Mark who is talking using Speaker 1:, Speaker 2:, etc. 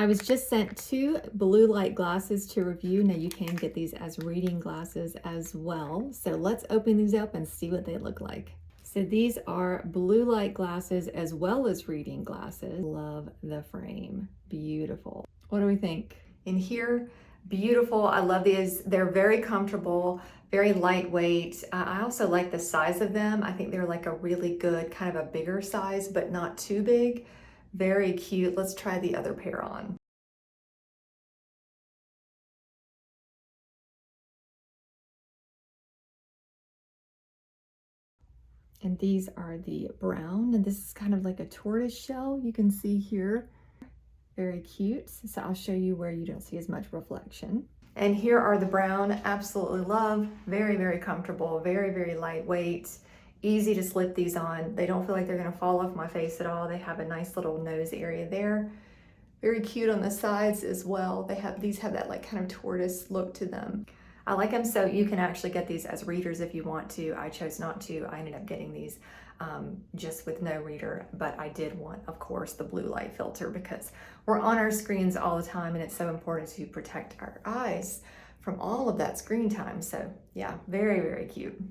Speaker 1: I was just sent 2 blue light glasses to review. Now you can get these as reading glasses as well. So let's open these up and see what they look like. So these are blue light glasses as well as reading glasses. Love the frame, beautiful. What do we think? In here, beautiful. I love these. They're very comfortable, very lightweight. I also like the size of them. I think they're like a really good kind of a bigger size, but not too big. Very cute. Let's try the other pair on. And these are the brown, and this is kind of like a tortoise shell you can see here. Very cute. So I'll show you where you don't see as much reflection. And here are the brown. Absolutely love. Very, very comfortable. Very, very lightweight. Easy to slip these on. They don't feel like they're going to fall off my face at all. They have a nice little nose area there. Very cute on the sides as well. These have that like kind of tortoise look to them. I like them, so you can actually get these as readers if you want to. I chose not to. I ended up getting these just with no reader, but I did want, of course, the blue light filter because we're on our screens all the time and it's so important to protect our eyes from all of that screen time. So yeah, very, very cute.